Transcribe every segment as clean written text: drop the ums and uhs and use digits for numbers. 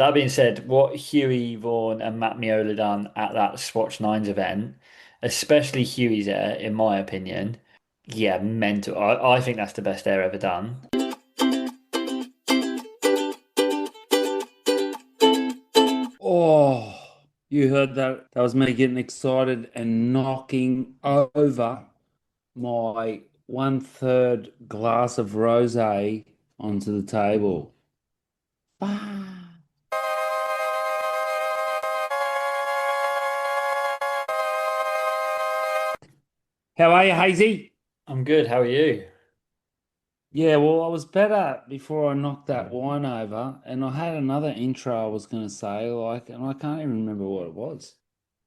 That being said, what Hughie, Vaughan, and Matt Meola done at that Swatch Nines event, especially Hughie's air, in my opinion, yeah, mental. I think that's the best air ever done. Oh, you heard that? That was me getting excited and knocking over my one-third glass of rosé onto the table. Ah. How are you, Hazy? I'm good. How are you? Yeah, well, I was better before I knocked that wine over, and I had another intro I was going to say, and I can't even remember what it was.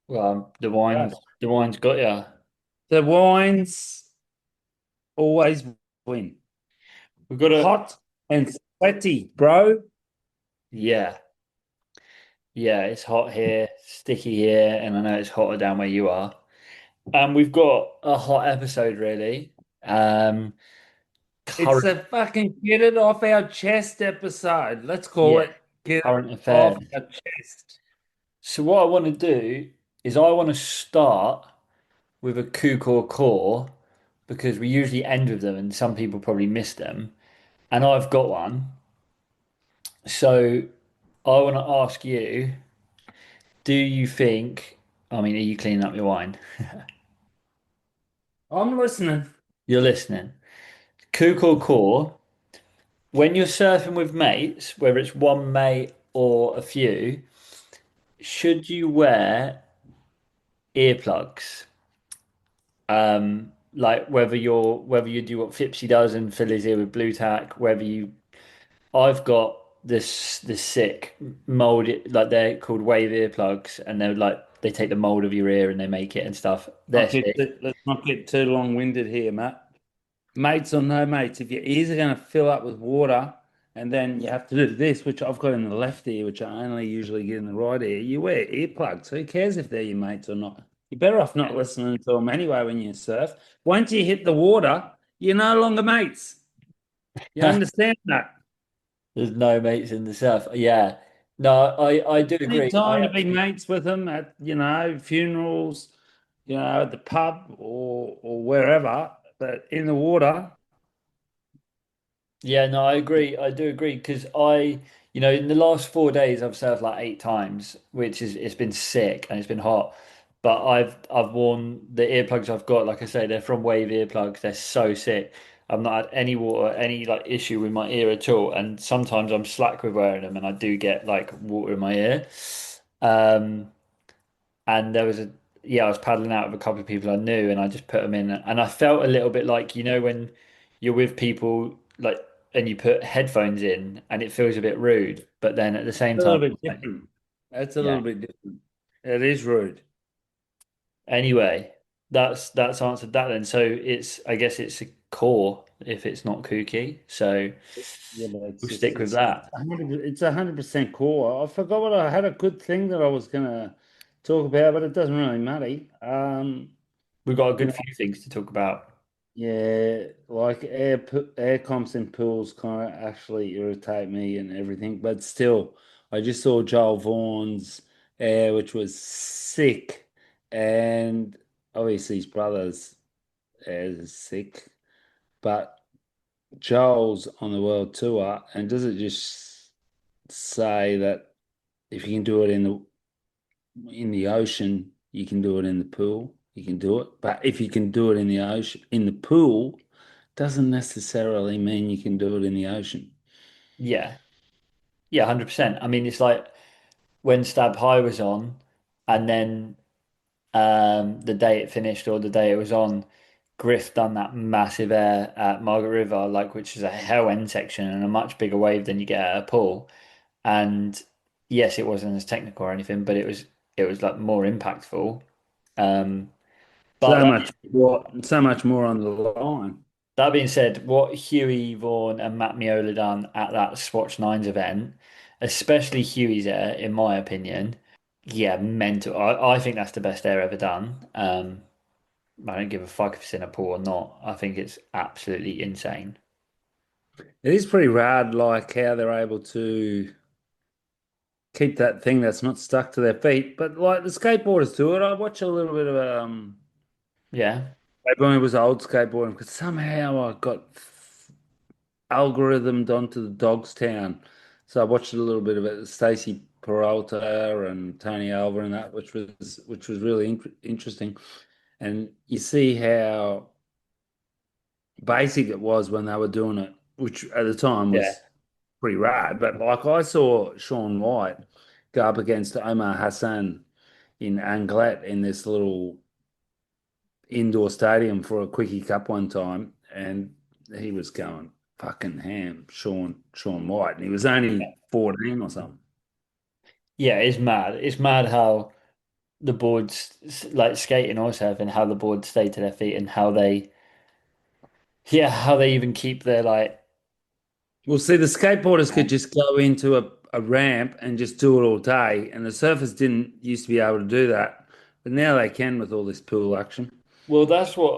Well, Yeah. the wine's got ya. The wines always win. We've got a Hot and sweaty, bro. yeah, yeah. It's hot here, sticky here, and I know it's hotter down where you are. And we've got a hot episode, really. Um, It's current, a fucking get it off our chest episode. Let's call yeah, it get it current off affairs. our chest. So what I want to do is I want to start with a Kook or Core because we usually end with them, and some people probably miss them. And I've got one. So I want to ask you, do you think, I mean, are you cleaning up your wine? I'm listening. You're listening. Kook or Core, when you're surfing with mates, whether it's one mate or a few, should you wear earplugs? Like whether you do what Fipsy does and fill his ear with blue tack, whether you I've got this sick molded, like they're called wave earplugs, and they're like they take the mold of your ear and they make it and stuff. They're sick. Let's not get too long-winded here, Matt. Mates or no mates, if your ears are going to fill up with water and then you have to do this, which I've got in the left ear, which I only usually get in the right ear, you wear earplugs. Who cares if they're your mates or not? You're better off not listening to them anyway when you surf. Once you hit the water, you're no longer mates. You understand that? There's no mates in the surf. Yeah, no, I do Any agree. I time to be actually mates with them at, funerals, at the pub or wherever, but in the water, Yeah, no, I agree. I do agree because in the last 4 days I've surfed like 8 times, which is it's been sick and it's been hot. But I've worn the earplugs I've got, like I say, they're from Wave earplugs. They're so sick. I've not had any water, any like issue with my ear at all. And sometimes I'm slack with wearing them, and I do get like water in my ear. Um, and there was I was paddling out with a couple of people I knew, and I just put them in, and I felt a little bit like when you're with people like and you put headphones in, and it feels a bit rude, but then at the same a time, little bit like, different. That's a yeah. little bit different. It is rude. Anyway, that's answered that then. So it's I guess it's a core if it's not kooky. So Yeah, but we'll stick with it's that. 100% core. I forgot what I had a good thing that I was gonna talk about, but it doesn't really matter. We've got a You good know, few things to talk about. yeah, like air comps and pools kind of actually irritate me and everything, but still, I just saw Joel Vaughan's air, which was sick, and obviously his brother's air is sick, but Joel's on the world tour, and does it just say that if you can do it in the ocean, you can do it in the pool, you can do it. But if you can do it in the ocean, in the pool, doesn't necessarily mean you can do it in the ocean. Yeah, yeah, 100%. I mean, it's like when Stab High was on, and then the day it finished or the day it was on, Griff done that massive air at Margaret River, like which is a hell end section and a much bigger wave than you get at a pool. And yes, it wasn't as technical or anything, but it was like more impactful. Um, but So much more on the line. that being said, what Hughie, Vaughan, and Matt Meola done at that Swatch Nines event, especially Hughie's air, in my opinion, yeah, mental. I think that's the best air ever done. I don't give a fuck if it's in a pool or not. I think it's absolutely insane. It is pretty rad, like how they're able to keep that thing that's not stuck to their feet. But like the skateboarders do it. I watch a little bit of Yeah. skateboarding. It was old skateboarding because somehow I got algorithmed onto the Dogstown. So I watched a little bit of it. Stacey Peralta and Tony Alva and that, which was really interesting. And you see how basic it was when they were doing it, which at the time Yeah. was pretty rad. But like I saw Sean White go up against Omar Hassan in Anglet in this little indoor stadium for a quickie cup one time, and he was going fucking ham, Sean White, and he was only 14 or something. Yeah, it's mad. It's mad how the boards, like skating or surfing, how the boards stay to their feet and how they, yeah, how they even keep their like, Well, see, the skateboarders could just go into a ramp and just do it all day, and the surfers didn't used to be able to do that, but now they can with all this pool action. well, that's what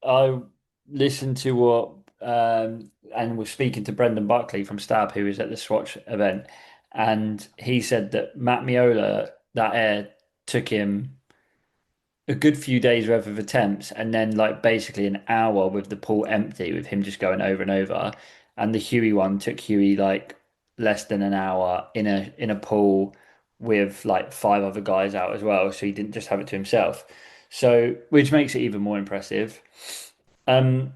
I listened to what and was speaking to Brendan Buckley from Stab, who was at the Swatch event, and he said that Matt Meola, that air took him a good few days worth of attempts and then like basically an hour with the pool empty with him just going over and over. And the Hughie one took Hughie like less than an hour in a pool with like five other guys out as well. So he didn't just have it to himself. So which makes it even more impressive. Um,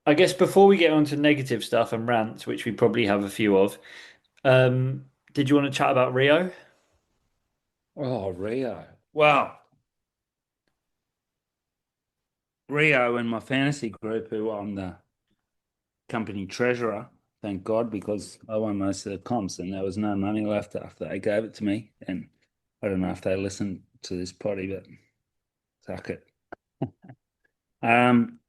I guess before we get on to negative stuff and rants, which we probably have a few of, did you want to chat about Rio? Oh, Rio. Well, Rio and my fantasy group, who I'm the company treasurer, thank God, because I won most of the comps and there was no money left after they gave it to me. And I don't know if they listened to this potty, but suck it. Um,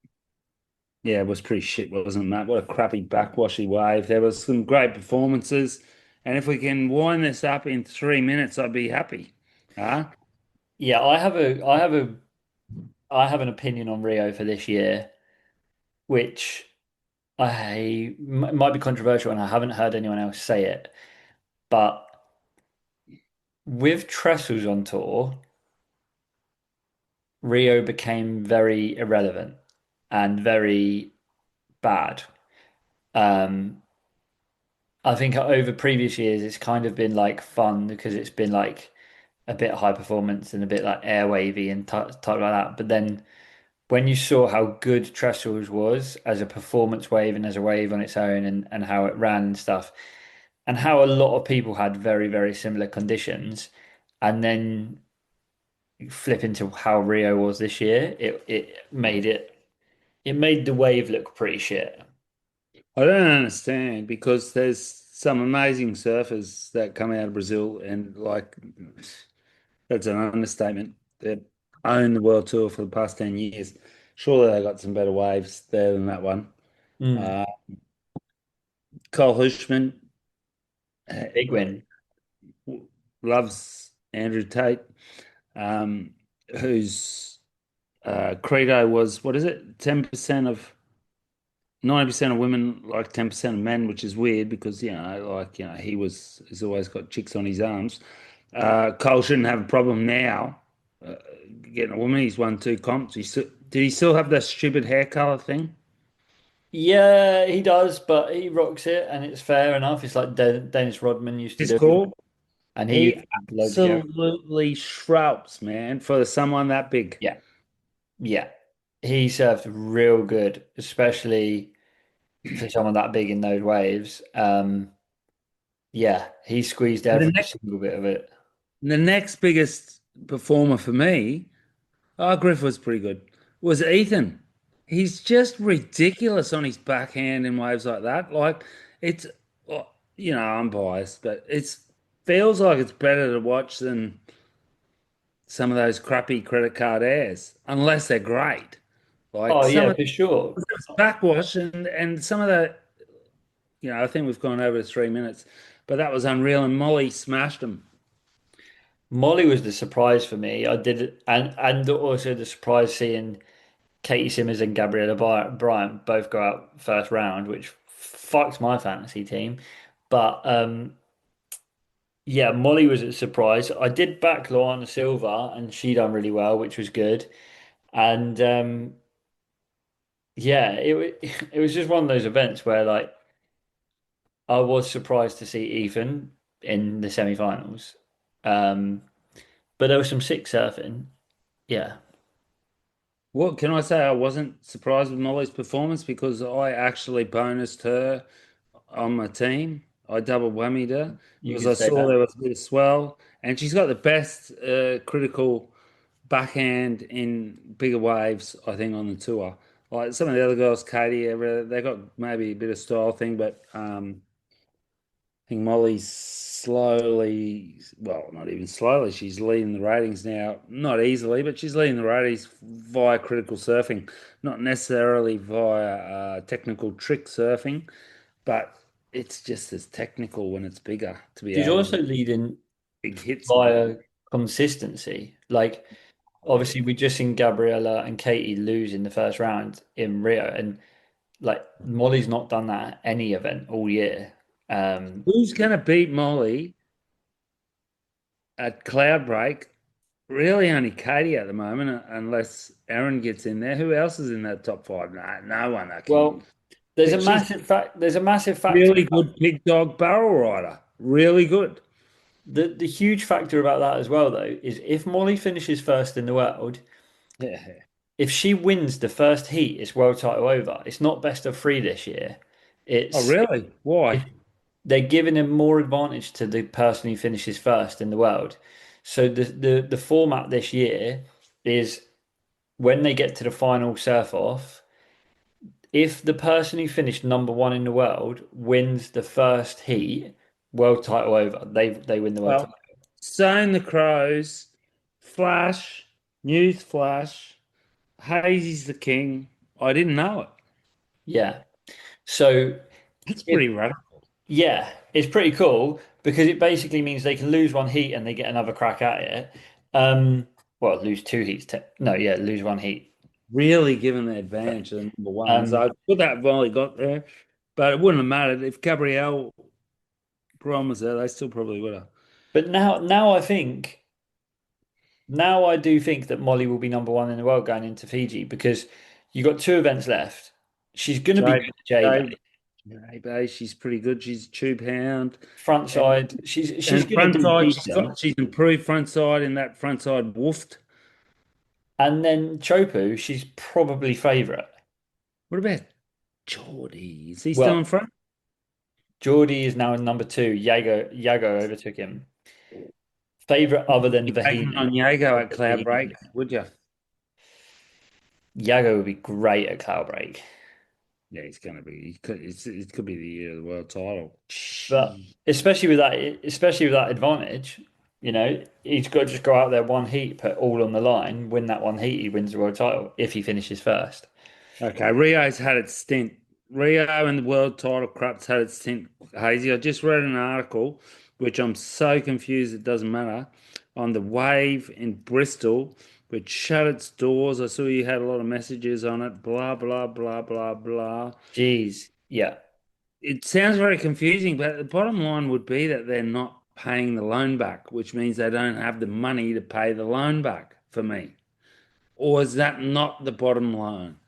yeah, it was pretty shit, wasn't it, Matt? What a crappy backwashy wave. There was some great performances, and if we can wind this up in 3 minutes, I'd be happy. Huh? Yeah, I have an opinion on Rio for this year, which might be controversial, and I haven't heard anyone else say it. But with Trestles on tour, Rio became very irrelevant and very bad. Um, I think over previous years, it's kind of been like fun because it's been like a bit high performance and a bit like air wavy and type like that. But then when you saw how good Trestles was as a performance wave and as a wave on its own and how it ran and stuff, and how a lot of people had very, very similar conditions, and then flip into how Rio was this year, it made the wave look pretty shit. I don't understand because there's some amazing surfers that come out of Brazil, and like that's an understatement. They own the world tour for the past 10 years. Surely they got some better waves there than that one. Mm. Uh, Cole Hushman uh, Big win. loves Andrew Tate, um, whose credo was, what is it? 10% of 90% of women like 10% of men, which is weird because, he's always got chicks on his arms. Cole shouldn't have a problem now getting a woman. He's won two comps. Did he still have that stupid hair color thing? Yeah, he does, but he rocks it, and it's fair enough. It's like Dennis Rodman used to It's do, cool. and he used He to do loads of hair. absolutely shrubs, man, for someone that big. Yeah, yeah, he surfed real good, especially for someone that big in those waves. Yeah, he squeezed The every next, single bit of it. the next biggest performer for me, oh, Griff was pretty good, was Ethan. He's just ridiculous on his backhand in waves like that. Like, it's, well, I'm biased, but it feels like it's better to watch than some of those crappy credit card airs, unless they're great. Like Oh some yeah, of for sure. the backwash and some of the, I think we've gone over 3 minutes, but that was unreal. And Molly smashed him. Molly was the surprise for me. I did it, and also the surprise seeing Katie Simmons and Gabriella Bryant both go out first round, which fucks my fantasy team. But Yeah, Molly was a surprise. I did back Luana Silva, and she done really well, which was good. And yeah, it was just one of those events where like I was surprised to see Ethan in the semi-finals. Um, but there was some sick surfing. Yeah. What can I say? I wasn't surprised with Molly's performance because I actually bonused her on my team. I double whammied her You because could I say saw that. there was a bit of swell, and she's got the best critical backhand in bigger waves, I think, on the tour. Like some of the other girls, Katie, they got maybe a bit of style thing, but I think Molly's slowly, well, not even slowly, she's leading the ratings now. Not easily, but she's leading the ratings via critical surfing, not necessarily via technical trick surfing, but it's just as technical when it's bigger to be She's able to also do leading big hits, mate. via consistency. Like Oh, yeah. obviously we just seen Gabriella and Katie lose in the first round in Rio, and like Molly's not done that at any event all year. Um, Who's going to beat Molly at Cloudbreak? Really, only Katie at the moment, unless Aaron gets in there. Who else is in that top five? No, no one that can. well, there's a She's massive fact. There's a massive factor. really good pig dog barrel rider. Really good. The huge factor about that as well, though, is if Molly finishes first in the world, Yeah. if she wins the first heat, it's world title over. It's not best of three this year. Oh, It's really? Why? it, they're giving him more advantage to the person who finishes first in the world. So the format this year is when they get to the final surf off, if the person who finished number one in the world wins the first heat, world title over. They win the world title. Well, sowing the crows, Flash, News Flash, Hazy's the king. I didn't know it. Yeah. So That's it pretty radical. yeah, it's pretty cool because it basically means they can lose one heat and they get another crack at it. Well, lose two heats. No, yeah, lose one heat. Really giving the advantage to the number ones. Um, I put that volley got there, but it wouldn't have mattered if Gabrielle Brom was there. They still probably would have. but now I do think that Molly will be number one in the world going into Fiji because you got two events left. She's going to be good Jay, at J Jay, Bay. Jay Bay, she's pretty good. She's a tube hound. Front side, she's And going to front do side, decent. she's improved front side in that front side woofed. And then Chopu, she's probably favourite. What about Geordie? Is he still in Well, front? Geordie is now in number two. Yago overtook him. Favourite other than You're taking on Vahine. Yago at Cloud Break, would you? Yago would be great at Cloudbreak. Yeah, he's going to be. It could be the year of the world title. But Gee. especially with that advantage, he's got to just go out there one heat, put all on the line, win that one heat, he wins the world title if he finishes first. Okay, Rio's had its stint. Rio and the world title crap's had its stint, Hazy. I just read an article, which I'm so confused it doesn't matter, on the wave in Bristol, which shut its doors. I saw you had a lot of messages on it, blah, blah, blah, blah, blah. Jeez, yeah. It sounds very confusing, but the bottom line would be that they're not paying the loan back, which means they don't have the money to pay the loan back for me. Or is that not the bottom line?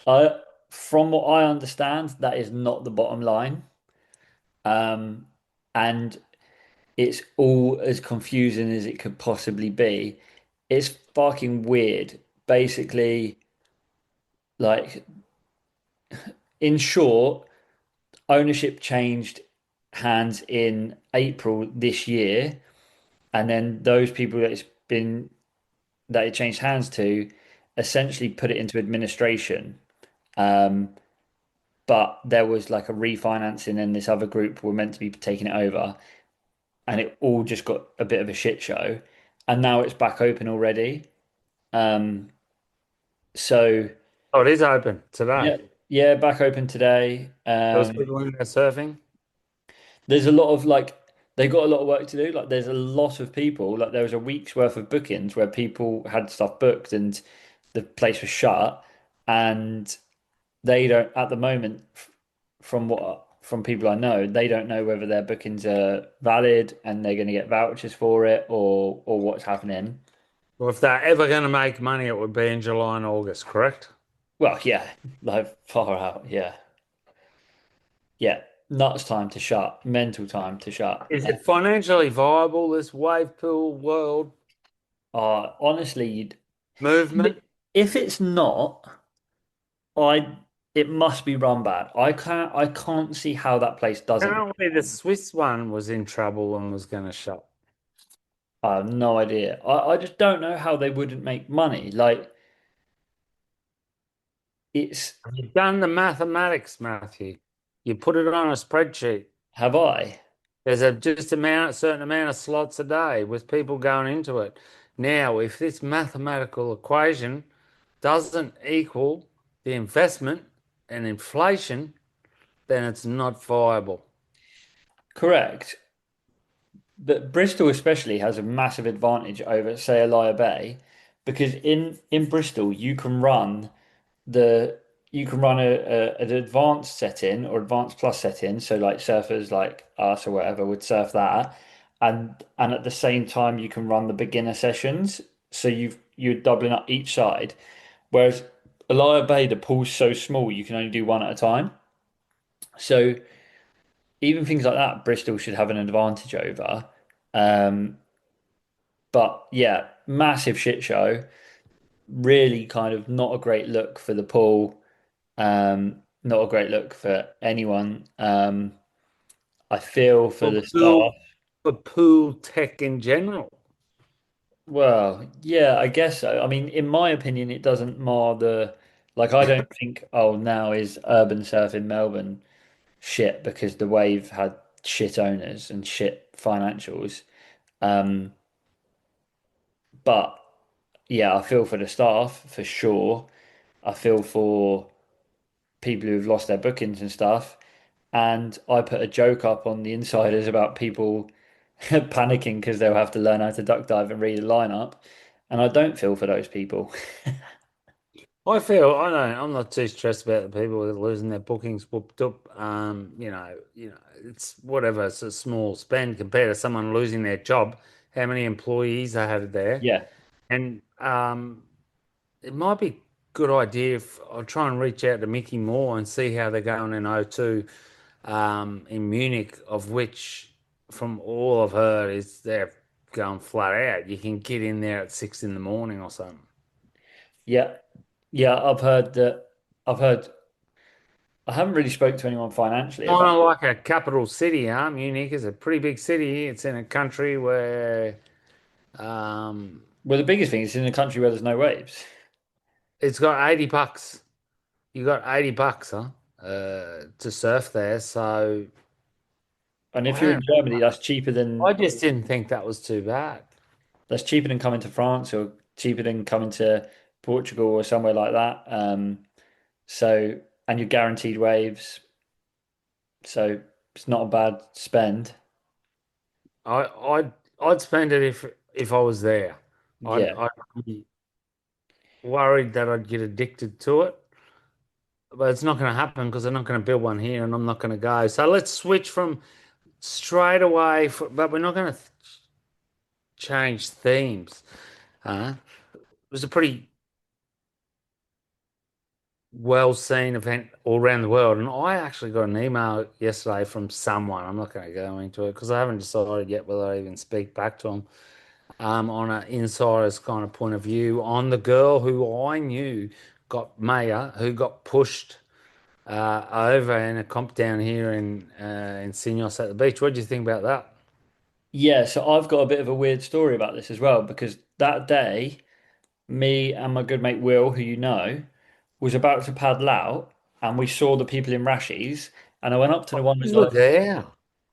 I, from what I understand, that is not the bottom line. Um, and it's all as confusing as it could possibly be. It's fucking weird. Basically, like in short, ownership changed hands in April this year, and then those people that it changed hands to essentially put it into administration. Um, but there was like a refinancing, and this other group were meant to be taking it over, and it all just got a bit of a shit show. And now it's back open already. Um, so Oh, it is open yeah, today. yeah, back open today. There was people in there surfing. There's a lot of like they got a lot of work to do. Like there's a lot of people. Like there was a week's worth of bookings where people had stuff booked and the place was shut, and they don't at the moment, from what from people I know, they don't know whether their bookings are valid and they're going to get vouchers for it or what's happening. Well, if they're ever going to make money, it would be in July and August, correct? Well, yeah, like far out. Yeah, yeah. Nuts time to shut. Mental time to shut. Is it financially viable, this wave pool world Honestly, you'd, movement? if it's not, I it must be run bad. I can't see how that place doesn't. Apparently, the Swiss one was in trouble and was going to shut. I have no idea. I just don't know how they wouldn't make money. Like it's You've done the mathematics, Matthew. You put it on a spreadsheet. have I? There's a just amount, certain amount of slots a day with people going into it. Now, if this mathematical equation doesn't equal the investment and inflation, then it's not viable. Correct. But Bristol especially has a massive advantage over, say, Alaya Bay, because in Bristol the you can run an advanced setting or advanced plus setting, so like surfers like us or whatever would surf that, and at the same time you can run the beginner sessions, so you're doubling up each side. Whereas Alaya Bay, the pool's so small, you can only do one at a time. So even things like that, Bristol should have an advantage over. Um, but yeah, massive shit show. Really kind of not a great look for the pool. Not a great look for anyone. I feel for For the staff. pool, for pool tech in general. Well, yeah, I guess so. I mean, in my opinion, it doesn't mar the like I don't think, oh, now is urban surf in Melbourne shit because the wave had shit owners and shit financials. Um, but yeah, I feel for the staff for sure. I feel for people who've lost their bookings and stuff. And I put a joke up on the insiders about people panicking because they'll have to learn how to duck dive and read a lineup. And I don't feel for those people. I'm not too stressed about the people that are losing their bookings whooped up. It's whatever, it's a small spend compared to someone losing their job. How many employees they had there? Yeah. And it might be a good idea if I'll try and reach out to Mickey Moore and see how they're going in O2 in Munich, of which, from all I've heard, is they're going flat out. You can get in there at 6 in the morning or something. Yeah. Yeah. I've heard, I haven't really spoke to anyone financially Kind about of it. like a capital city, huh? Munich is a pretty big city. It's in a country where um, Well, the biggest thing is in a country where there's no waves. it's got 80 bucks. You got 80 bucks, huh? To surf there. So And if I you're in don't, Germany, I just didn't think that was too bad. that's cheaper than coming to France or cheaper than coming to Portugal or somewhere like that. So, and you're guaranteed waves. So it's not a bad spend. I I'd spend it if I was there. Yeah. I'd be worried that I'd get addicted to it, but it's not going to happen because they're not going to build one here, and I'm not going to go. So let's switch from straight away, but we're not going to change themes. It was a pretty well seen event all around the world, and I actually got an email yesterday from someone. I'm not going to go into it because I haven't decided yet whether I even speak back to them. On an insider's kind of point of view on the girl who I knew got Maya, who got pushed over in a comp down here in Sinos at the beach. What do you think about that? Yeah, so I've got a bit of a weird story about this as well because that day, me and my good mate Will, who you know, was about to paddle out and we saw the people in Rashies and I went up to the one of You the were guys, there.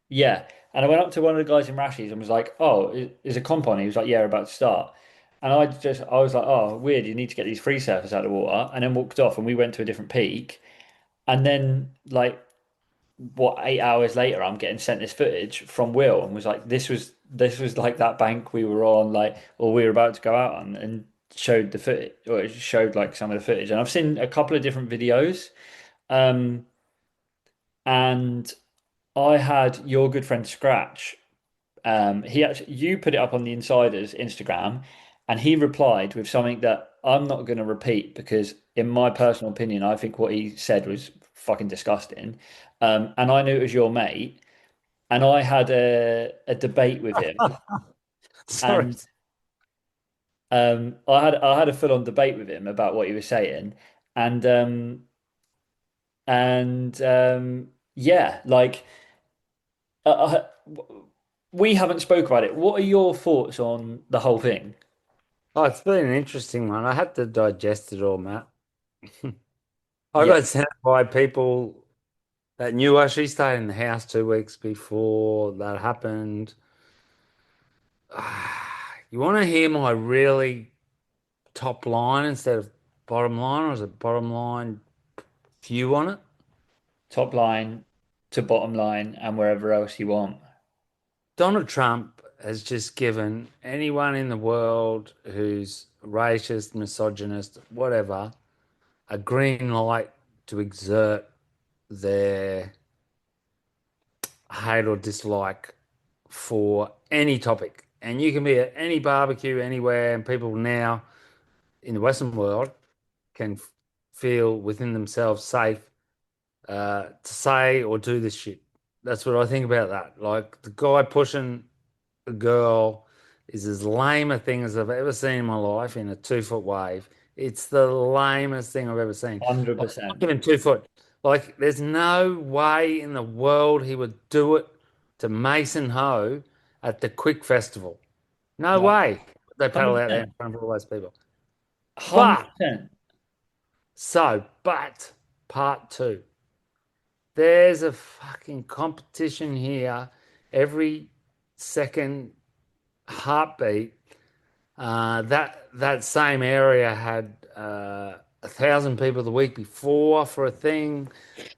yeah, and I went up to one of the guys in Rashies and was like, "Oh, is a comp on?" He was like, "Yeah, we're about to start." And I was like, "Oh, weird, you need to get these free surfers out of the water." And then walked off and we went to a different peak. And then like what 8 hours later I'm getting sent this footage from Will and was like this was like that bank we were on like or we were about to go out on and showed the footage or it showed like some of the footage and I've seen a couple of different videos um and I had your good friend Scratch. He actually you put it up on the Insider's Instagram, and he replied with something that I'm not going to repeat because, in my personal opinion, I think what he said was fucking disgusting. And I knew it was your mate, and I had a debate with him, Sorry. and I had a full on debate with him about what he was saying, and yeah, like we haven't spoke about it. What are your thoughts on the whole thing? Oh, it's been an interesting one. I had to digest it all, Matt. I Yeah, got sent by people that knew us. She stayed in the house 2 weeks before that happened. You want to hear my really top line instead of bottom line, or is it bottom line view on it? top line to bottom line and wherever else you want. Donald Trump has just given anyone in the world who's racist, misogynist, whatever, a green light to exert their hate or dislike for any topic. And you can be at any barbecue anywhere, and people now in the Western world can feel within themselves safe to say or do this shit. That's what I think about that. Like the guy pushing a girl is as lame a thing as I've ever seen in my life in a 2 foot wave. It's the lamest thing I've ever seen. Like, not 100%. even 2 foot. Like, there's no way in the world he would do it to Mason Ho at the Quick Festival. No No, way. They paddle out there 100%. in front of all those people. But, 100%. but, part two. There's a fucking competition here every second heartbeat. That same area had 1,000 people the week before for a thing.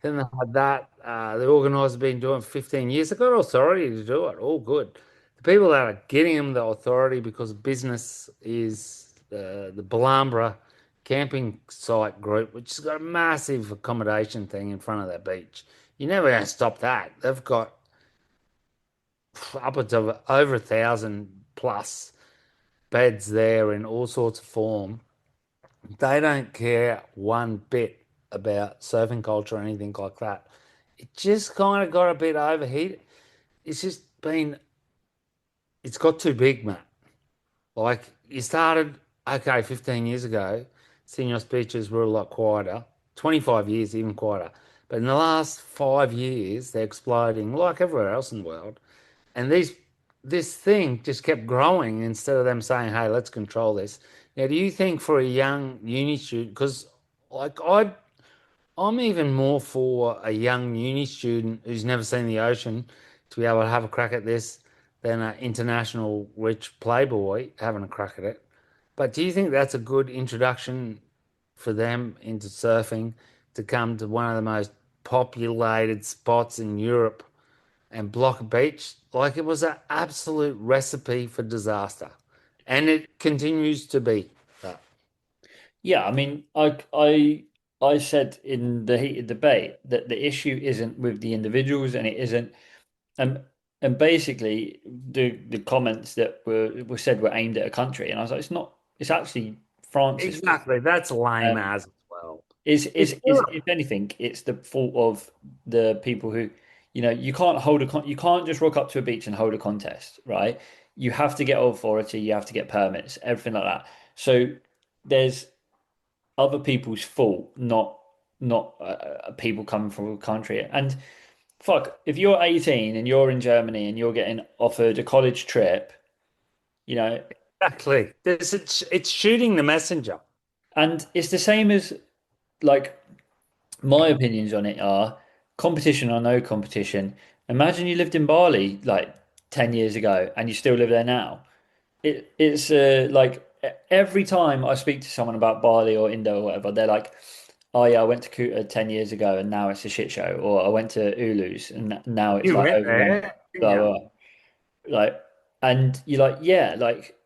Then they had that. The organizer been doing it for 15 years. They got authority to do it. All good. The people that are getting them the authority because business is the Balambra camping site group, which has got a massive accommodation thing in front of that beach. You're never going to stop that. They've got upwards of over 1,000 plus beds there in all sorts of form. They don't care one bit about surfing culture or anything like that. It just kind of got a bit overheated. It's just been, it's got too big, Matt. Like you started, okay, 15 years ago, senior speeches were a lot quieter, 25 years even quieter. But in the last 5 years, they're exploding like everywhere else in the world. And this thing just kept growing instead of them saying, "Hey, let's control this." Now, do you think for a young uni student, because like I'm even more for a young uni student who's never seen the ocean to be able to have a crack at this than an international rich playboy having a crack at it. But do you think that's a good introduction for them into surfing to come to one of the most populated spots in Europe and block a beach? Like it was an absolute recipe for disaster. And it continues to be that. Yeah, I mean, I said in the heated debate that the issue isn't with the individuals and it isn't and basically the comments that were said were aimed at a country and I was like, it's not, it's actually France's fault. Exactly. That's lame Um, as well. is It's is Europe. if anything, it's the fault of the people who, you can't hold you can't just rock up to a beach and hold a contest, right? You have to get authority, you have to get permits, everything like that. So there's other people's fault, not people coming from a country. And fuck, if you're 18 and you're in Germany and you're getting offered a college trip, you know, Exactly. It's shooting the messenger. and it's the same as like my opinions on it are competition or no competition. Imagine you lived in Bali like 10 years ago and you still live there now. It's like every time I speak to someone about Bali or Indo or whatever, they're like, "Oh yeah, I went to Kuta 10 years ago and now it's a shit show," or "I went to Ulus and now it's You like went overrun." there, didn't Blah, you? blah, blah. Like, and you're like, yeah, like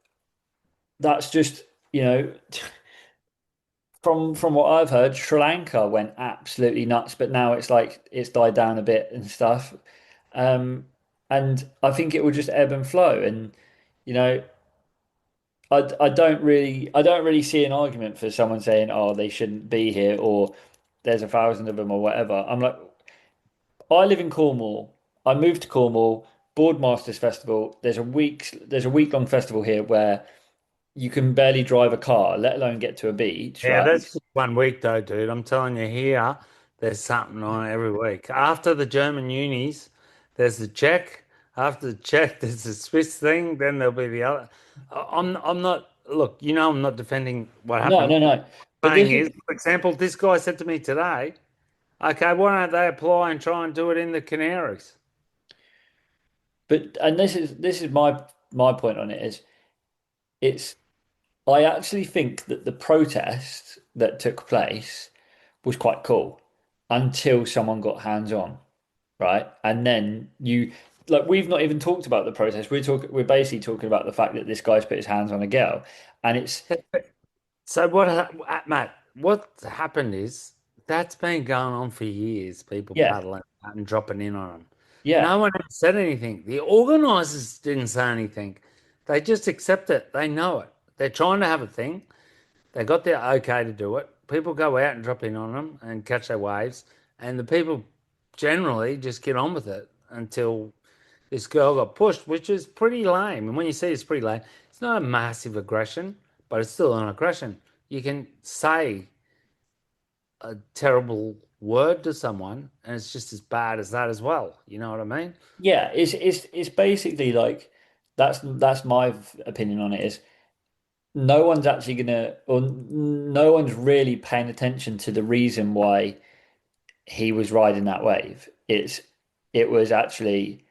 that's just from what I've heard, Sri Lanka went absolutely nuts, but now it's like it's died down a bit and stuff. Um, and I think it will just ebb and flow. And you know, I don't really see an argument for someone saying, oh, they shouldn't be here or there's a thousand of them or whatever. I'm like, I live in Cornwall. I moved to Cornwall, Boardmasters Festival. There's a week long festival here where you can barely drive a car, let alone get to a beach, Yeah, right? that's just 1 week though, dude. I'm telling you here, there's something on every week. After the German unis, there's the Czech. After the Czech, there's the Swiss thing. Then there'll be the other. I'm not. Look, I'm not defending what No, happened. no, no. But Saying is, for example, this guy said to me today, okay, why don't they apply and try and do it in the Canaries? and this is my point on it is it's I actually think that the protest that took place was quite cool until someone got hands on, right? And then you like we've not even talked about the protest. We're basically talking about the fact that this guy's put his hands on a girl. And it's So Matt? What happened is that's been going on for years. People yeah, paddling out and dropping in on them. yeah, No one ever said anything. The organisers didn't say anything. They just accept it. They know it. They're trying to have a thing. They got their okay to do it. People go out and drop in on them and catch their waves, and the people generally just get on with it until this girl got pushed, which is pretty lame. And when you say it's pretty lame, it's not a massive aggression, but it's still an aggression. You can say a terrible word to someone, and it's just as bad as that as well. You know what I mean? yeah. It's basically like that's my opinion on it is no one's actually gonna or no one's really paying attention to the reason why he was riding that wave. It was actually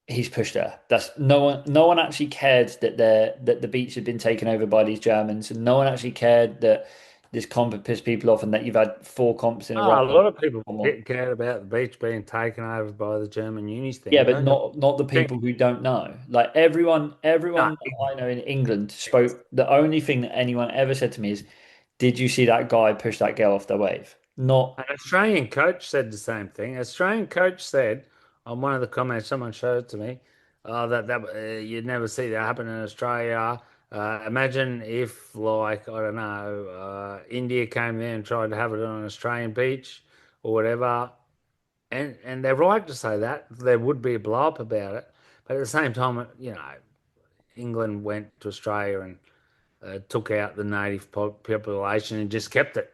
he's pushed her. That's no one actually cared that the beach had been taken over by these Germans, and no one actually cared that this comp had pissed people off and that you've had four comps in a row. Oh, a lot of people cared about the beach being taken over by the German unis Yeah, thing. but Don't get not the me people who don't know. Like wrong. everyone that I know in England spoke. The only thing that anyone ever said to me is, "Did you see that guy push that girl off the wave?" Not An Australian coach said the same thing. An Australian coach said on one of the comments someone showed it to me, that you'd never see that happen in Australia. Imagine if, like, I don't know, India came there and tried to have it on an Australian beach or whatever. And they're right to say that. There would be a blow up about it. But at the same time, England went to Australia and took out the native population and just kept it.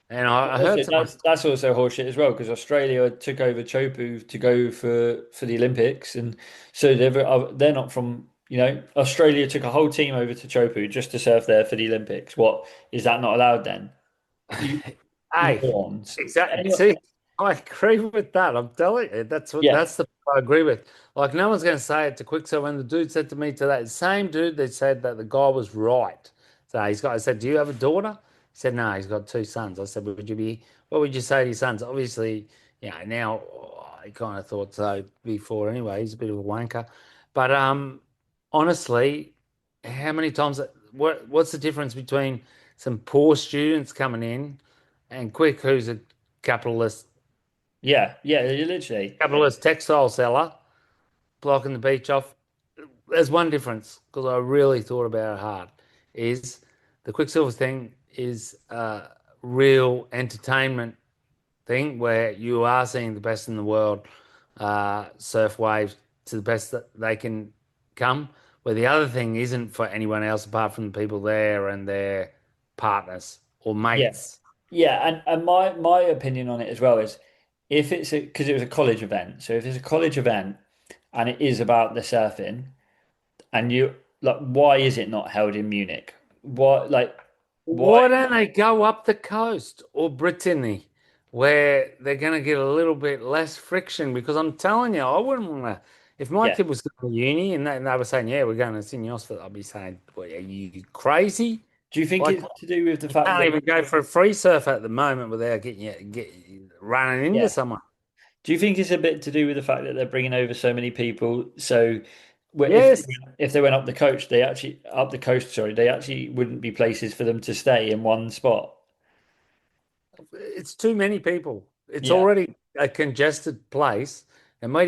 And I heard also someone. that's also horseshit as well because Australia took over Chopu to go for the Olympics, and so they're not from Australia took a whole team over to Chopu just to surf there for the Olympics. What is that not allowed then? You Hey, morons. exactly. Anyway, See, I agree with that. I'm telling you, yeah, that's the part I agree with. Like, no one's going to say it to Quicksilver. When the dude said to me today, the same dude that said that the guy was right. So I said, "Do you have a daughter?" He said, "No, he's got two sons." I said, what would you say to your sons?" Obviously, now I kind of thought so before anyway. He's a bit of a wanker, but honestly, how many times? What's the difference between some poor students coming in? And Quick, who's a capitalist yeah, you literally. capitalist textile seller, blocking the beach off. There's one difference because I really thought about it hard. Is the Quicksilver thing is a real entertainment thing where you are seeing the best in the world surf waves to the best that they can come. Where the other thing isn't for anyone else apart from the people there and their partners or Yeah. mates. Yeah, and my opinion on it as well is if it's because it was a college event, so if it's a college event and it is about the surfing, and you like, why is it not held in Munich? Why? Why don't they go up the coast or Brittany where they're going to get a little bit less friction? Because I'm telling you, I wouldn't want to. If my Yeah. kid was going to uni and they were saying, "Yeah, we're going to Sydney Oxford," I'd be saying, "What, are you crazy? Do you think Like, it's to do with the you fact can't that even go for a free surf at the moment without get running into yeah? someone." Do you think it's a bit to do with the fact that they're bringing over so many people? So Yes, if they went up the coast, they actually up the coast, sorry, they actually wouldn't be places for them to stay in one spot. it's too many people. It's Yeah. already a congested place. And where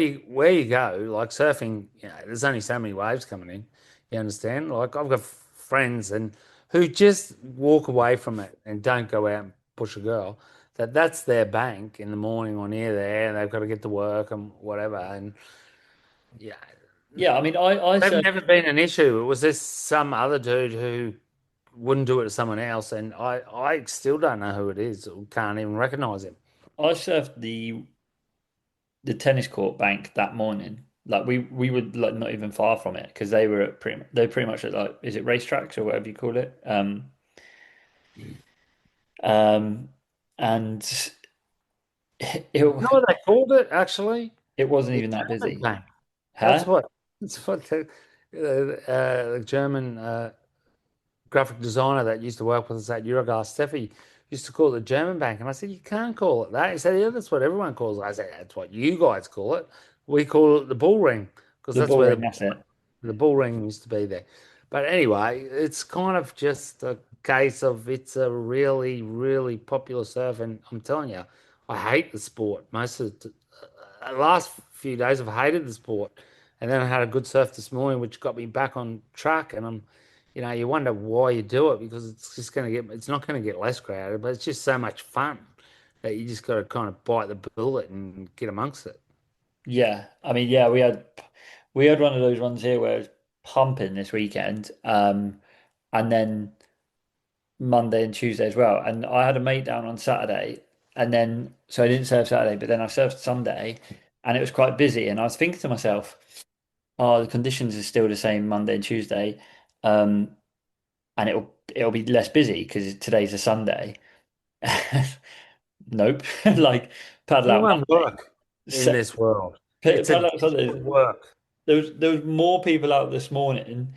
you go, like surfing, there's only so many waves coming in. You understand? Like I've got friends and who just walk away from it and don't go out and push a girl. That's their bank in the morning or near there, and they've got to get to work and whatever. And yeah, Yeah, I mean, I they've surf never been an issue. It was this some other dude who wouldn't do it to someone else, and I still don't know who it is or can't even recognize him. I surfed the tennis court bank that morning. Like we were like not even far from it because they're pretty much at like is it racetracks or whatever you call it. Um, and You know it what they called it actually? it wasn't The even that German busy, bank. huh? That's what the German graphic designer that used to work with us at Eurogas, Steffi, used to call it the German bank. And I said, you can't call it that. He said, yeah, that's what everyone calls it. I said, that's what you guys call it. We call it the bull ring because The that's bull where ring, that's it. the bull ring used to be there. But anyway, it's kind of just a case of it's a really, really popular surf. And I'm telling you, I hate the sport. Most of the last few days, I've hated the sport. And then I had a good surf this morning, which got me back on track. And you wonder why you do it because it's not going to get less crowded, but it's just so much fun that you just got to kind of bite the bullet and get amongst it. Yeah, I mean, yeah, we had one of those ones here where it was pumping this weekend, and then Monday and Tuesday as well. And I had a mate down on Saturday, and then so I didn't surf Saturday, but then I surfed Sunday, and it was quite busy. And I was thinking to myself, oh, the conditions are still the same Monday and Tuesday, um, and it'll be less busy because today's a Sunday. Nope, like paddle out Anyone Monday, work in this world? It's a paddle out desperate Sunday. work. There was more people out this morning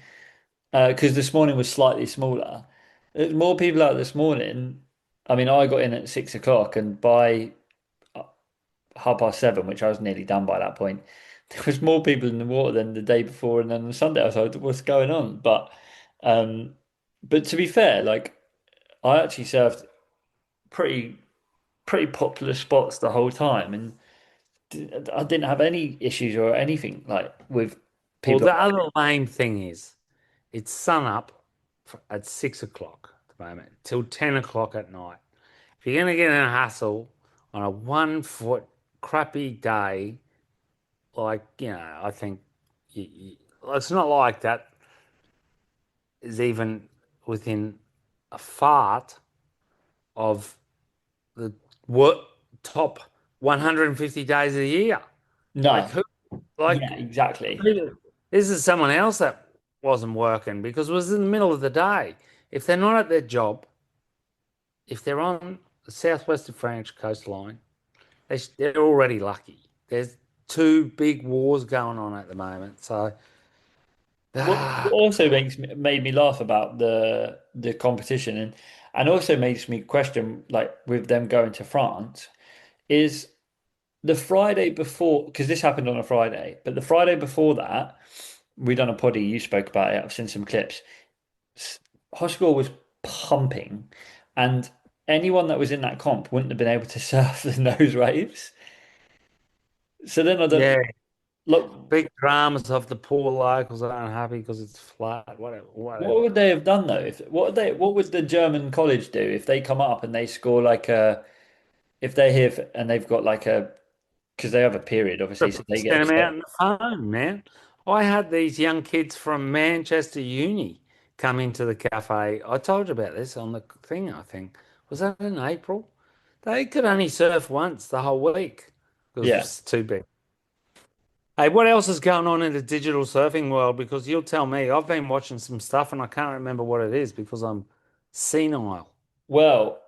because this morning was slightly smaller. There's more people out this morning. I mean, I got in at 6 o'clock, and by 7:30, which I was nearly done by that point, there was more people in the water than the day before, and then on Sunday I was like, "What's going on?" Um, but to be fair, like I actually surfed pretty pretty popular spots the whole time, and I didn't have any issues or anything like with Well, people. the other lame thing is it's sun up at 6 o'clock at the moment till 10 o'clock at night. If you're going to get in a hustle on a 1 foot crappy day, I think it's not like that is even within a fart of the what top 150 days of the year. Like No, who? Like yeah, exactly. who- this is someone else that wasn't working because it was in the middle of the day. If they're not at their job, if they're on the southwest of French coastline, they're already lucky. There's two big wars going on at the moment, so What ah, also made me laugh about the competition and also makes me question like with them going to France is the Friday before because this happened on a Friday, but the Friday before that we done a poddy. You spoke about it. I've seen some clips. Hoshgore was pumping, and anyone that was in that comp wouldn't have been able to surf in those waves. So then I yeah, don't look. big dramas of the poor locals that aren't happy because it's flat, whatever, What whatever. would they have done though? If what would the German college do if they come up and they score like a if they're here and they've got like a because they have a period obviously, so they get Send them a out in the phone, man. I had these young kids from Manchester Uni come into the cafe. I told you about this on the thing, I think. Was that in April? They could only surf once the whole week because yeah. it's too big. Hey, what else is going on in the digital surfing world? Because you'll tell me. I've been watching some stuff and I can't remember what it is because I'm senile. Well,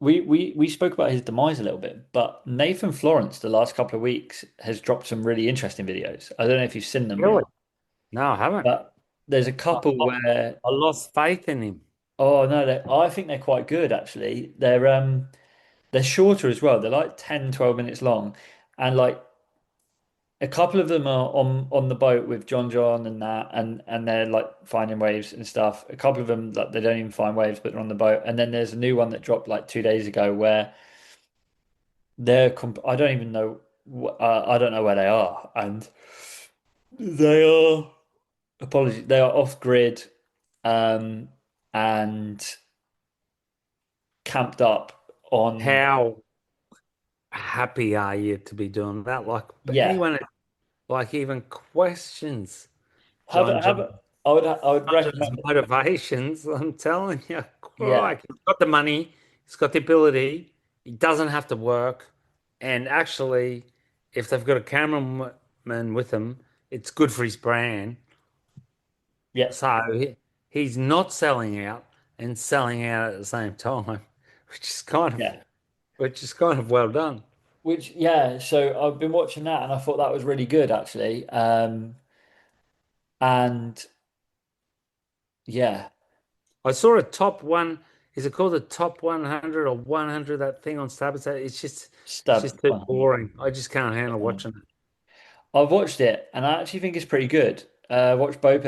we spoke about his demise a little bit, but Nathan Florence the last couple of weeks has dropped some really interesting videos. I don't know if you've seen them or Really? not, No, I haven't. but there's a I, couple I, where I lost faith in him. oh no, I think they're quite good actually. They're shorter as well. They're like 10, 12 minutes long, and like a couple of them are on the boat with John and that, and they're like finding waves and stuff. A couple of them like they don't even find waves, but they're on the boat. And then there's a new one that dropped like 2 days ago where I don't even know. I don't know where they are, and they are apologies, they are off grid, um, and camped up on. How happy are you to be doing that? Like Yeah, anyone, like even questions have it, have it. I would John's recommend it. motivations. I'm telling you, Yeah, crikey. He's got the money, he's got the ability, he doesn't have to work. And actually, if they've got a cameraman with them, it's good for his brand. yeah, So he's not selling out and selling out at the same time, which is kind of yeah. which is kind of well done. Which yeah, so I've been watching that and I thought that was really good actually. And yeah, I saw a top one. Is it called the top 100 or 100? That thing on Starbucks. It's Stab just too 100. boring. I just can't handle watching it. I've watched it and I actually think it's pretty good. Watched both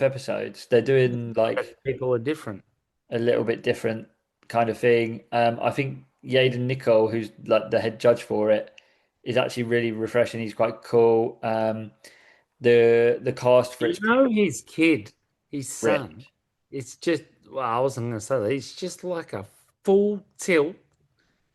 episodes. They're doing like People are different. a little bit different kind of thing. I think Yaden Nicol, who's like the head judge for it, is actually really refreshing. He's quite cool. The cast for You it's know his kid, his son. ripped. It's just well, I wasn't going to say that. He's just like a full tilt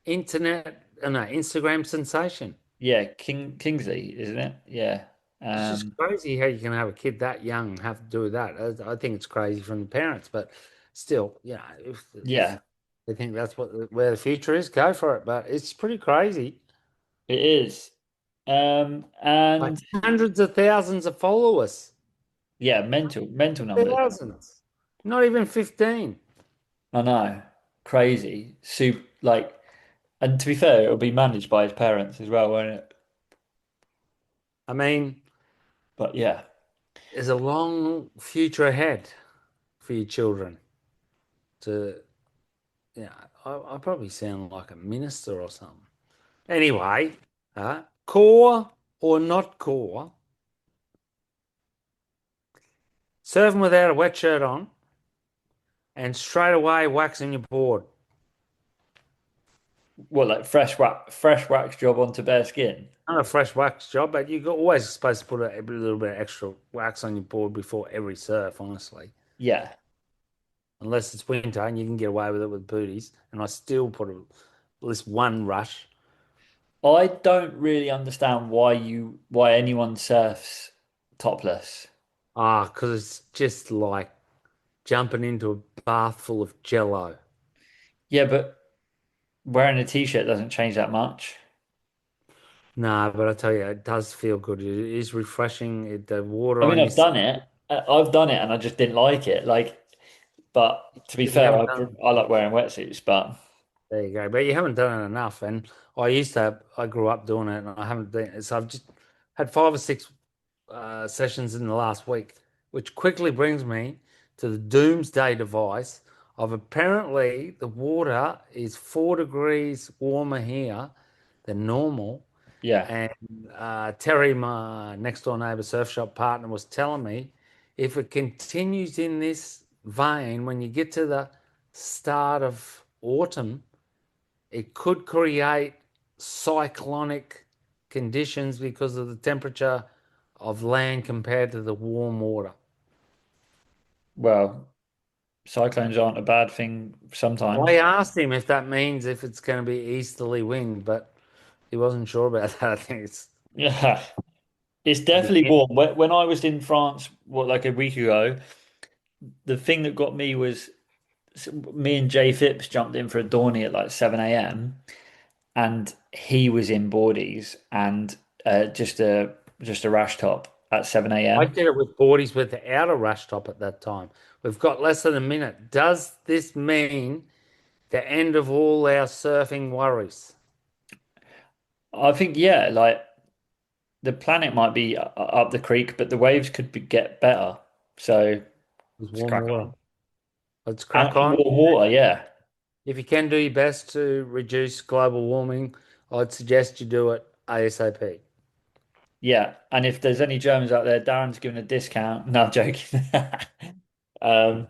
Instagram sensation. Yeah, Kingsley, isn't it? Yeah. It's just Um, crazy how you can have a kid that young and have to do that. I think it's crazy from the parents, but still, if yeah, they think that's where the future is, go for it. But it's pretty crazy. it is. Like And hundreds of thousands of followers, yeah, mental numbers. thousands, not even 15. I know. Crazy. Like, and to be fair, it'll be managed by his parents as well, won't it? I mean, But yeah. there's a long future ahead for your children to, yeah, I probably sound like a minister or something. Anyway, core or not core, serve them without a wet shirt on and straight away waxing your board. What, like fresh wax job onto bare skin? Not a fresh wax job, but you're always supposed to put a little bit of extra wax on your board before every surf, honestly. Yeah. Unless it's winter and you can get away with it with booties. And I still put at least one rush. I don't really understand why anyone surfs topless. Ah, because it's just like jumping into a bath full of jello. Yeah, but wearing a t-shirt doesn't change that much. Nah, but I tell you, it does feel good. It is refreshing. The water I mean, on your I've done skin. it. I've done it and I just didn't like it. Like, but to be But you fair, haven't done I like wearing wetsuits, but There you go. But you haven't done it enough. And I grew up doing it and I haven't done it. So I've just had 5 or 6 sessions in the last week, which quickly brings me to the doomsday device of apparently the water is 4 degrees warmer here than normal. yeah. And Terry, my next door neighbor surf shop partner, was telling me if it continues in this vein, when you get to the start of autumn, it could create cyclonic conditions because of the temperature of land compared to the warm water. Well, cyclones aren't a bad thing I sometimes. asked him if that means if it's going to be easterly wind, but he wasn't sure about that. I think it's Yeah, it's the definitely beginning. warm. When I was in France, what, like a week ago, the thing that got me was me and Jay Phipps jumped in for a Dorney at like 7 a.m. and he was in boardies and just a rash top at 7 I a.m. did it with boardies without a rush top at that time. We've got less than a minute. Does this mean the end of all our surfing worries? I think yeah, like the planet might be up the creek, but the waves could get better. So With let's warm crack water. on. Let's And crack on. more water, yeah. If you can do your best to reduce global warming, I'd suggest you do it ASAP. Yeah, and if there's any Germans out there, Darren's giving a discount. No, I'm joking. Um,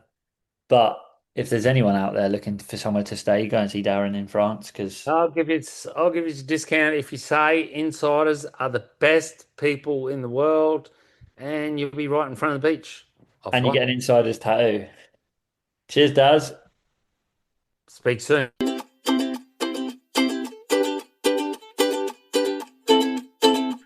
but if there's anyone out there looking for somewhere to stay, go and see Darren in France because I'll give you a discount if you say insiders are the best people in the world, and you'll be right in front of the beach. and you Offer. get an insider's tattoo. Cheers, Daz. Speak soon.